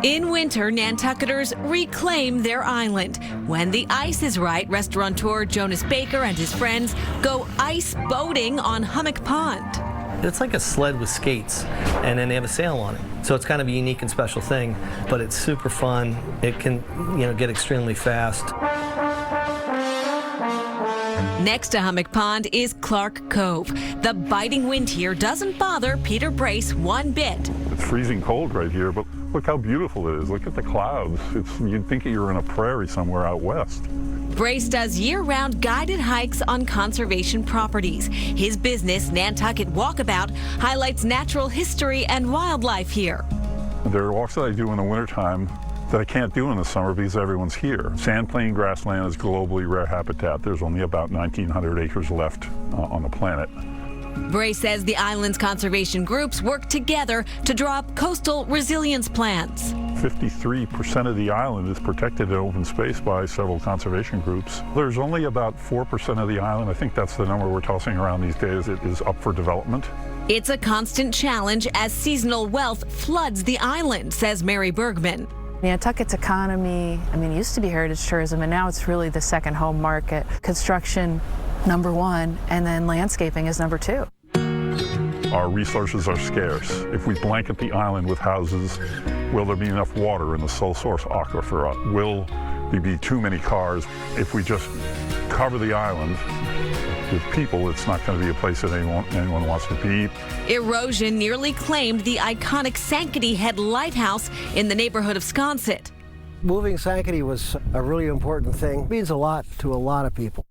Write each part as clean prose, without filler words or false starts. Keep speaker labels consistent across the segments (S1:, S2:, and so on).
S1: In winter, Nantucketers reclaim their island. When the ice is right, restaurateur Jonas Baker and his friends go ice boating on Hummock Pond.
S2: It's like a sled with skates, and then they have a sail on it. So it's kind of a unique and special thing, but it's super fun. It can, get extremely fast.
S1: Next to Hummock Pond is Clark Cove. The biting wind here doesn't bother Peter Brace one bit.
S3: It's freezing cold right here, but look how beautiful it is. Look at the clouds. You'd think you're in a prairie somewhere out west.
S1: Brace does year-round guided hikes on conservation properties. His business, Nantucket Walkabout, highlights natural history and wildlife here.
S3: There are walks that I do in the wintertime that I can't do in the summer because everyone's here. Sand plain grassland is globally rare habitat. There's only about 1,900 acres left on the planet.
S1: Brace says the island's conservation groups work together to draw up coastal resilience plans.
S3: 53% of the island is protected in open space by several conservation groups. There's only about 4% of the island, I think that's the number we're tossing around these days, it is up for development.
S1: It's a constant challenge as seasonal wealth floods the island, says Mary Bergman.
S4: Nantucket's economy, it used to be heritage tourism, and now it's really the second home market. Construction, #1, and then landscaping is #2.
S3: Our resources are scarce. If we blanket the island with houses, will there be enough water in the sole source aquifer? Will there be too many cars? If we just cover the island with people, it's not going to be a place that anyone wants to be.
S1: Erosion nearly claimed the iconic Sankaty Head Lighthouse in the neighborhood of Sconset.
S5: Moving Sankaty was a really important thing. It means a lot to a lot of people.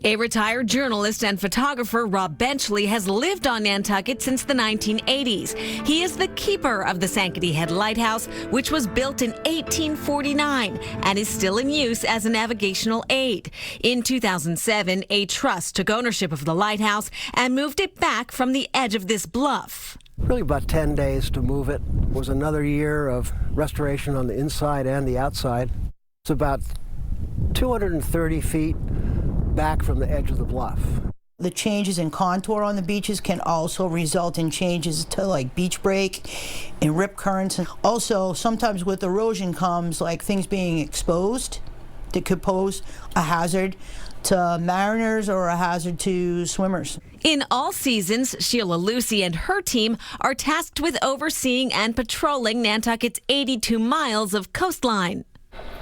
S1: A retired journalist and photographer, Rob Benchley, has lived on Nantucket since the 1980s. He is the keeper of the Sankaty Head Lighthouse, which was built in 1849 and is still in use as a navigational aid. In 2007, a trust took ownership of the lighthouse and moved it back from the edge of this bluff.
S5: Really about 10 days to move it. It was another year of restoration on the inside and the outside. It's about 230 feet back from the edge of the bluff.
S6: The changes in contour on the beaches can also result in changes to like beach break and rip currents. And also sometimes with erosion comes like things being exposed that could pose a hazard to mariners or a hazard to swimmers.
S1: In all seasons, Sheila Lucy and her team are tasked with overseeing and patrolling Nantucket's 82 miles of coastline.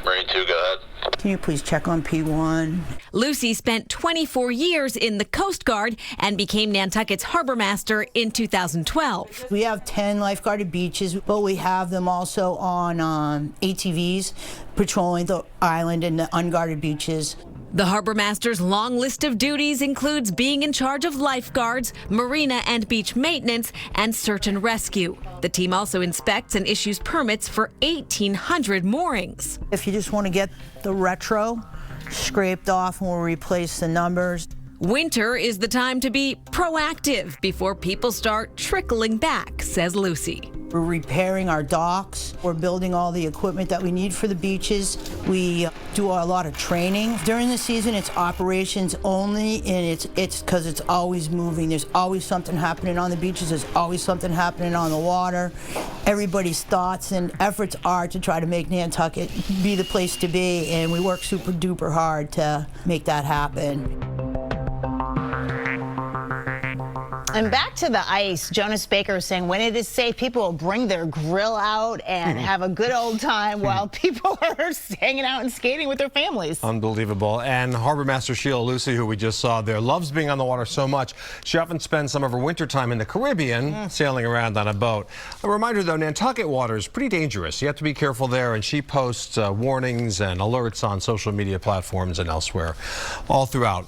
S7: Marine 2, go ahead.
S6: Can you please check on P1?
S1: Lucy spent 24 years in the Coast Guard and became Nantucket's harbor master in 2012.
S6: We have 10 lifeguarded beaches, but we have them also on ATVs patrolling the island and the unguarded beaches.
S1: The harbor master's long list of duties includes being in charge of lifeguards, marina and beach maintenance, and search and rescue. The team also inspects and issues permits for 1,800 moorings.
S6: If you just want to get the retro scraped off and we'll replace the numbers.
S1: Winter is the time to be proactive before people start trickling back, says Lucy.
S6: We're repairing our docks. We're building all the equipment that we need for the beaches. We do a lot of training. During the season, it's operations only, and it's because it's always moving. There's always something happening on the beaches. There's always something happening on the water. Everybody's thoughts and efforts are to try to make Nantucket be the place to be, and we work super duper hard to make that happen.
S8: And back to the ice, Jonas Baker is saying when it is safe, people will bring their grill out and have a good old time while people are hanging out and skating with their families.
S9: Unbelievable. And Harbor Master Sheila Lucy, who we just saw there, loves being on the water so much. She often spends some of her winter time in the Caribbean sailing around on a boat. A reminder, though, Nantucket water is pretty dangerous. You have to be careful there, and she posts warnings and alerts on social media platforms and elsewhere all throughout.